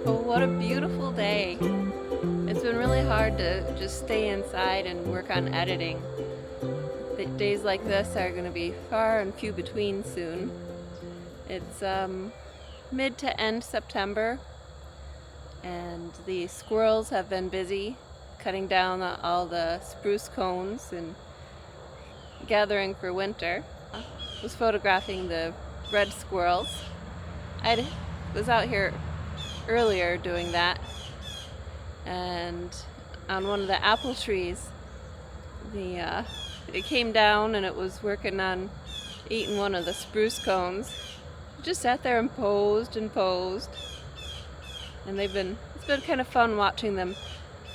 Oh, what a beautiful day. It's been really hard to just stay inside and work on editing. Days like this are going to be far and few between soon. It's mid to end September, and the squirrels have been busy cutting down all the spruce cones and gathering for winter. I was photographing the red squirrels. I was out here earlier doing that, and on one of the apple trees, it came down and it was working on eating one of the spruce cones. It just sat there and posed, and it's been kind of fun watching them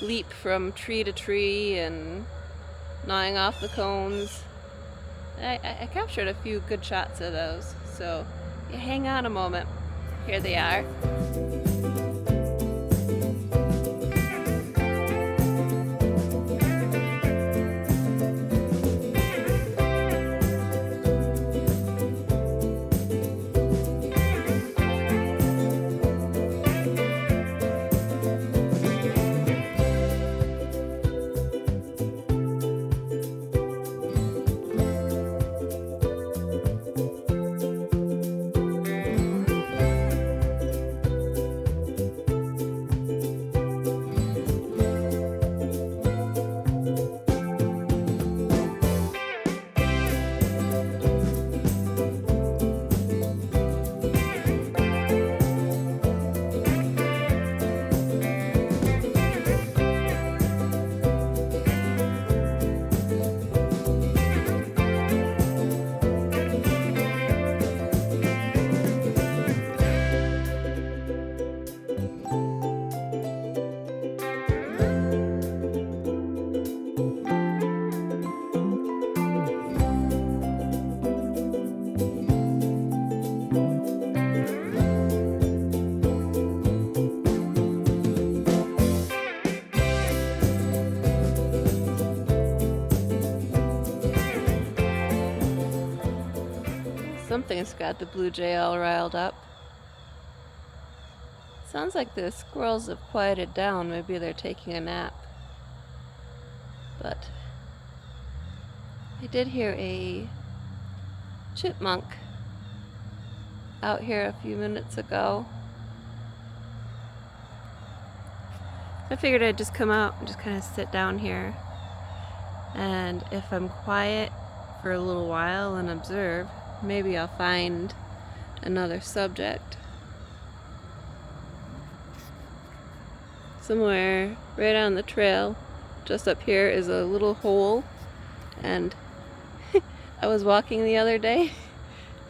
leap from tree to tree and gnawing off the cones. I captured a few good shots of those, so you hang on a moment. Here they are. Something's got the blue jay all riled up. Sounds like the squirrels have quieted down. Maybe they're taking a nap. But I did hear a chipmunk out here a few minutes ago. I figured I'd just come out and just kind of sit down here, and if I'm quiet for a little while and observe, maybe I'll find another subject. Somewhere right on the trail, just up here, is a little hole, and I was walking the other day,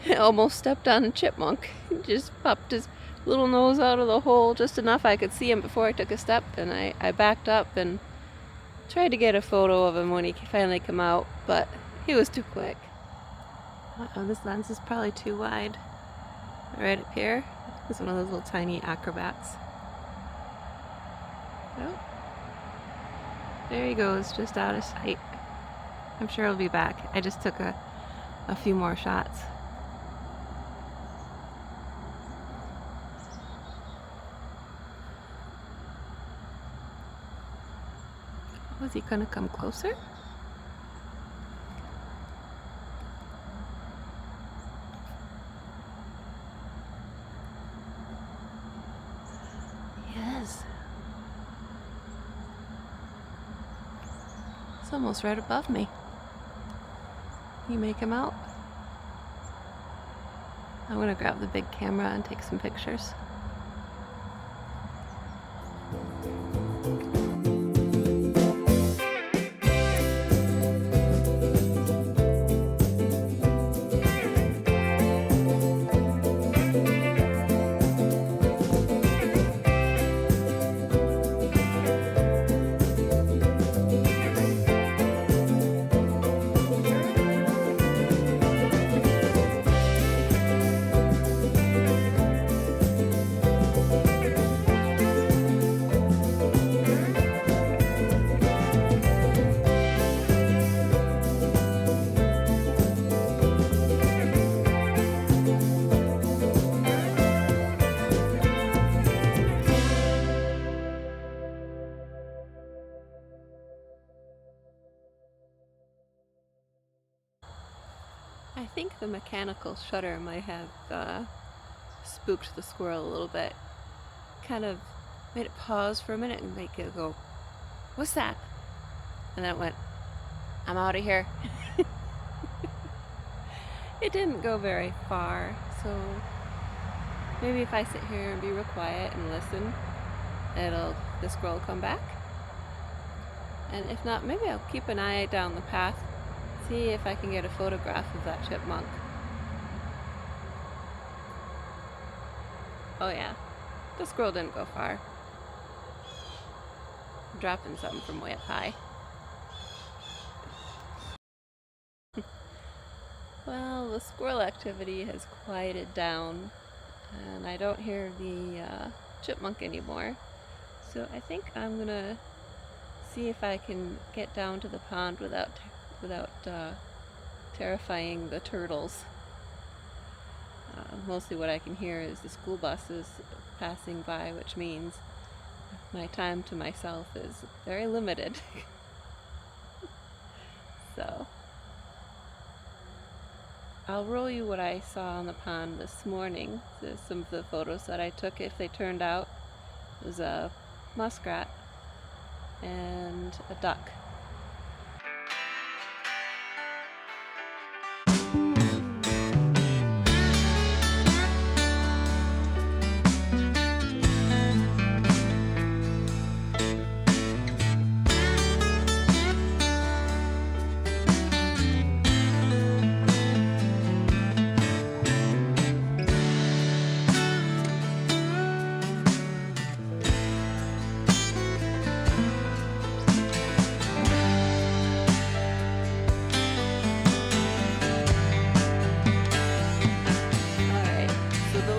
I almost stepped on a chipmunk. He just popped his little nose out of the hole just enough I could see him before I took a step, and I backed up and tried to get a photo of him when he finally came out, but he was too quick. Uh-oh, this lens is probably too wide. Right up here is one of those little tiny acrobats. Oh, there he goes, just out of sight. I'm sure he'll be back. I just took a few more shots. Oh, is he gonna come closer? Yes. It's almost right above me. You make him out? I'm gonna grab the big camera and take some pictures. think the mechanical shutter might have spooked the squirrel a little bit. Kind of made it pause for a minute and make it go, "What's that?" And then it went, "I'm out of here." It didn't go very far, so maybe if I sit here and be real quiet and listen, the squirrel will come back. And if not, maybe I'll keep an eye down the path, see if I can get a photograph of that chipmunk. Oh yeah, the squirrel didn't go far. I'm dropping something from way up high. Well, the squirrel activity has quieted down, and I don't hear the chipmunk anymore. So I think I'm gonna see if I can get down to the pond without terrifying the turtles. Mostly what I can hear is the school buses passing by, which means my time to myself is very limited. So I'll roll you what I saw on the pond this morning. Some of the photos that I took, if they turned out. It was a muskrat and a duck.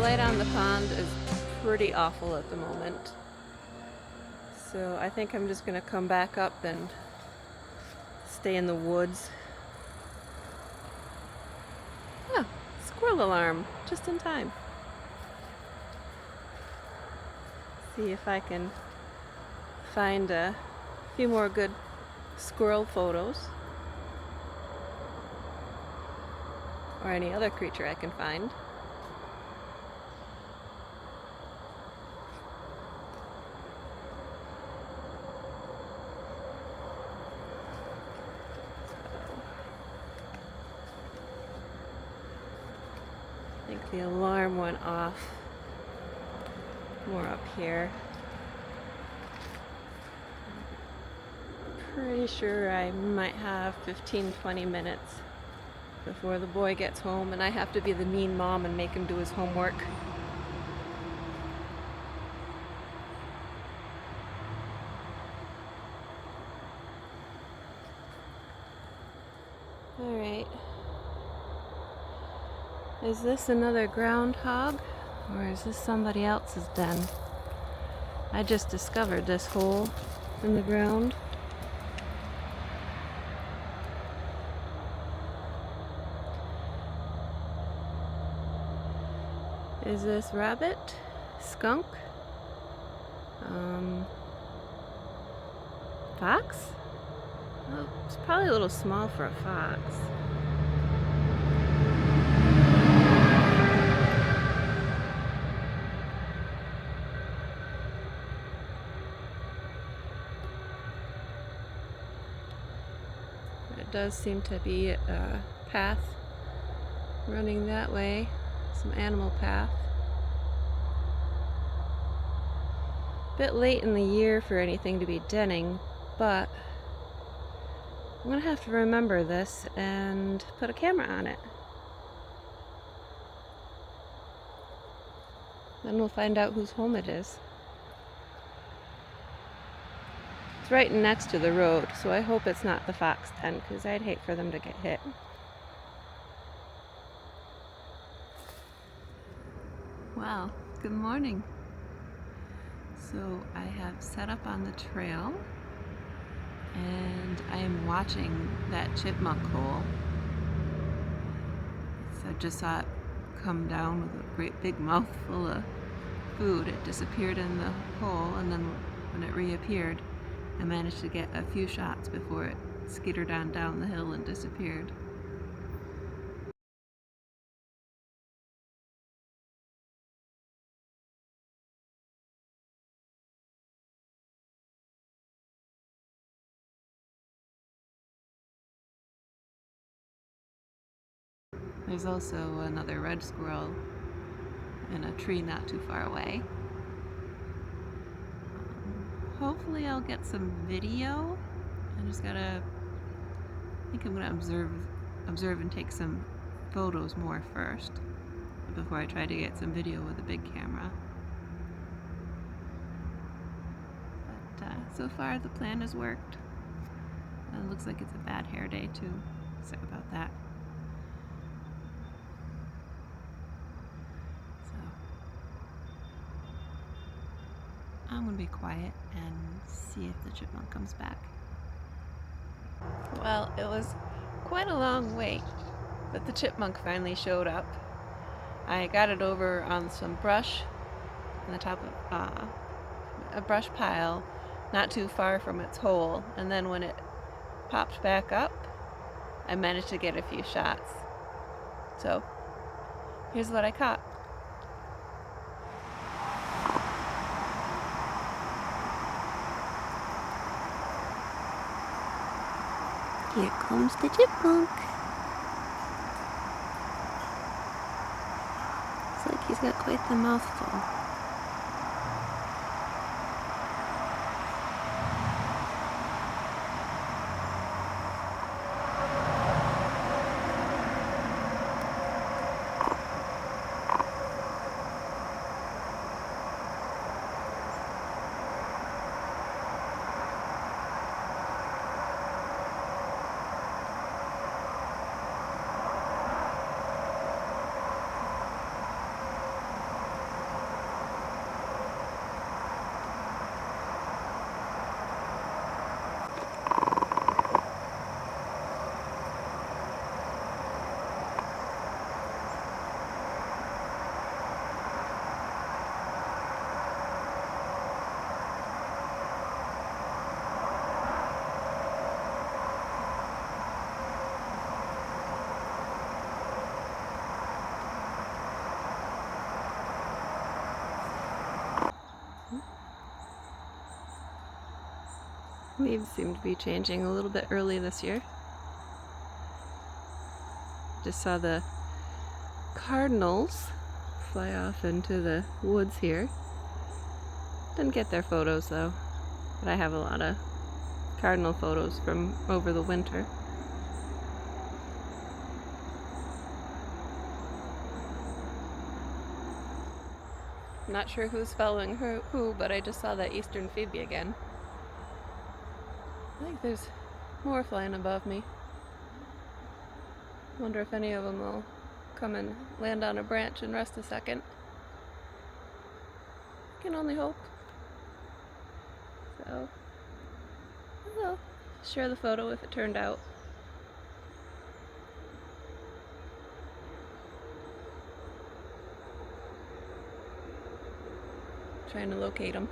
Light on the pond is pretty awful at the moment, so I think I'm just gonna come back up and stay in the woods. Oh, squirrel alarm, just in time. See if I can find a few more good squirrel photos, or any other creature I can find. I think the alarm went off more up here. Pretty sure I might have 15-20 minutes before the boy gets home and I have to be the mean mom and make him do his homework. Alright. Is this another groundhog, or is this somebody else's den? I just discovered this hole in the ground. Is this rabbit? Skunk? Fox? Well, it's probably a little small for a fox. It does seem to be a path running that way, some animal path. Bit late in the year for anything to be denning, but I'm gonna have to remember this and put a camera on it. Then we'll find out whose home it is. It's right next to the road, so I hope it's not the fox den, because I'd hate for them to get hit. Wow, good morning. So I have set up on the trail and I am watching that chipmunk hole. So I just saw it come down with a great big mouthful of food. It disappeared in the hole, and then when it reappeared, I managed to get a few shots before it skittered on down the hill and disappeared. There's also another red squirrel in a tree not too far away. Hopefully I'll get some video. I think I'm gonna observe and take some photos more first before I try to get some video with a big camera. But so far the plan has worked. It looks like it's a bad hair day too. Sorry about that. So I'm gonna be quiet and see if the chipmunk comes back. Well, it was quite a long wait, but the chipmunk finally showed up. I got it over on some brush on the top of a brush pile not too far from its hole, and then when it popped back up, I managed to get a few shots. So here's what I caught. Here comes the chipmunk. Looks like he's got quite the mouthful. Leaves seem to be changing a little bit early this year. Just saw the cardinals fly off into the woods here. Didn't get their photos though, but I have a lot of cardinal photos from over the winter. Not sure who's following who, but I just saw that eastern phoebe again. I think there's more flying above me. Wonder if any of them will come and land on a branch and rest a second. Can only hope. So, I'll share the photo if it turned out. Trying to locate them.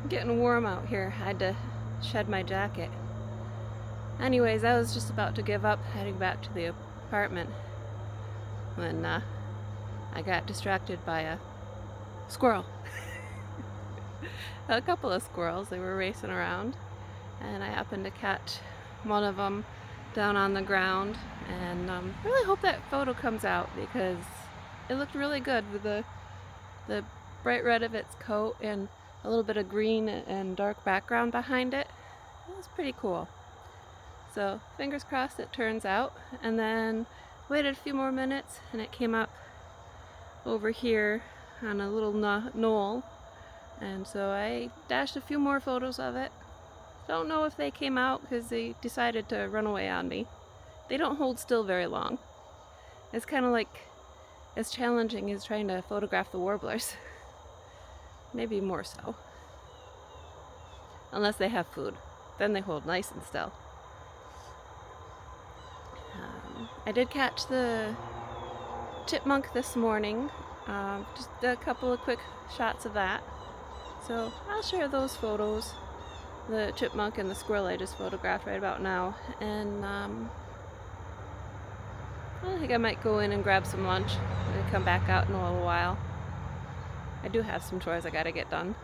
Getting warm out here. I had to shed my jacket. Anyways, I was just about to give up heading back to the apartment when I got distracted by a squirrel. A couple of squirrels. They were racing around, and I happened to catch one of them down on the ground, and really hope that photo comes out because it looked really good with the bright red of its coat and a little bit of green and dark background behind it. It was pretty cool. So fingers crossed it turns out. And then waited a few more minutes and it came up over here on a little knoll. And so I dashed a few more photos of it. Don't know if they came out because they decided to run away on me. They don't hold still very long. It's kind of like as challenging as trying to photograph the warblers. Maybe more so. Unless they have food. Then they hold nice and still. I did catch the chipmunk this morning, just a couple of quick shots of that. So I'll share those photos, the chipmunk and the squirrel I just photographed right about now. And I think I might go in and grab some lunch and come back out in a little while. I do have some chores I gotta get done.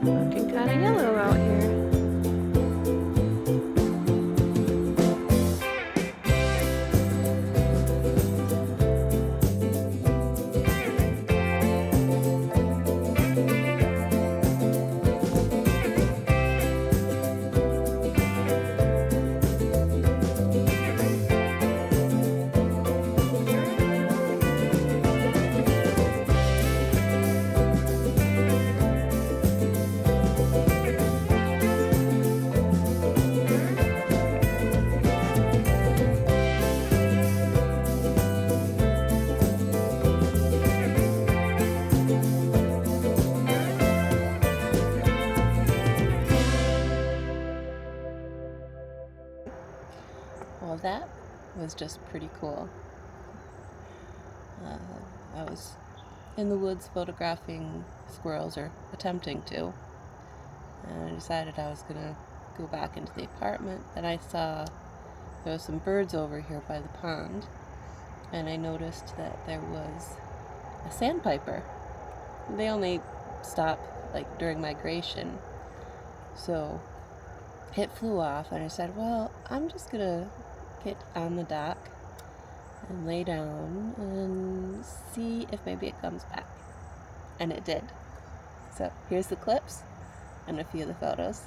Looking kind of yellow out here. Well, that was just pretty cool. I was in the woods photographing squirrels, or attempting to, and I decided I was gonna go back into the apartment. Then I saw there was some birds over here by the pond, and I noticed that there was a sandpiper. They only stop like during migration, so it flew off, and I said, well, I'm just gonna get on the dock and lay down and see if maybe it comes back. And it did. So here's the clips and a few of the photos.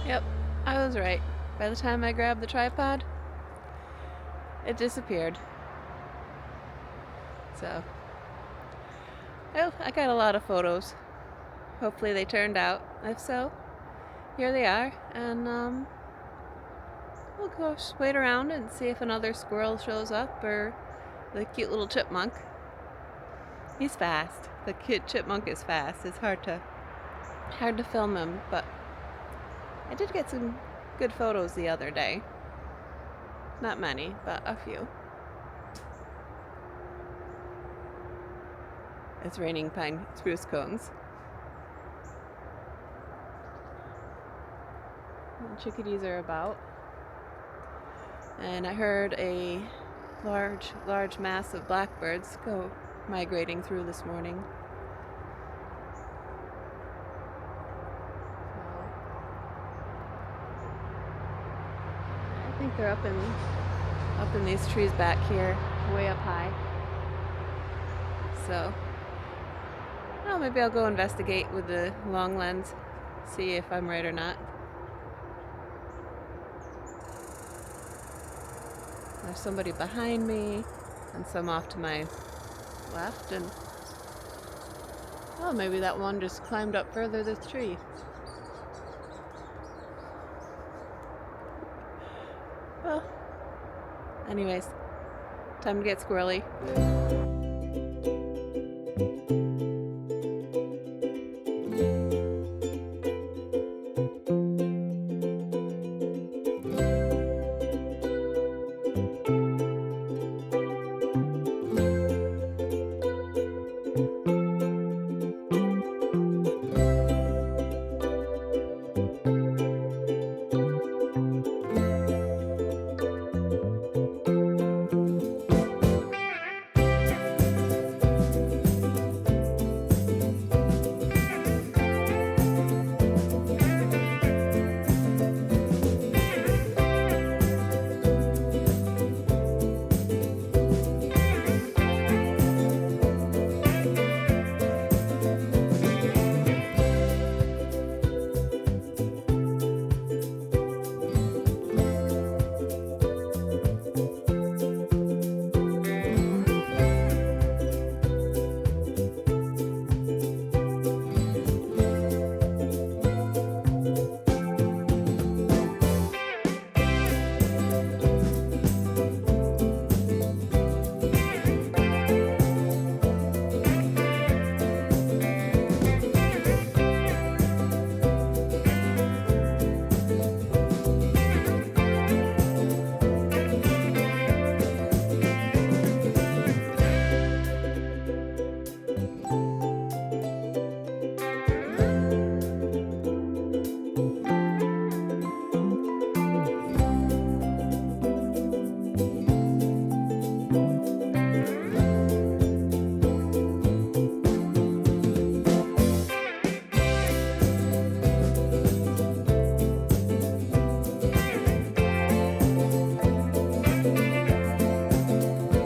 Yep, I was right. By the time I grabbed the tripod, it disappeared. So, oh, I got a lot of photos. Hopefully they turned out. If so, here they are. And we'll go wait around and see if another squirrel shows up, or the cute little chipmunk. He's fast. The cute chipmunk is fast. It's hard to film him, but I did get some good photos the other day. Not many, but a few. It's raining pine spruce cones. chickadees are about. And I heard a large mass of blackbirds go migrating through this morning. I think they're up in these trees back here, way up high. So, well, maybe I'll go investigate with the long lens, see if I'm right or not. There's somebody behind me, and some off to my left, and oh, maybe that one just climbed up further this tree. Well, anyways, time to get squirrely.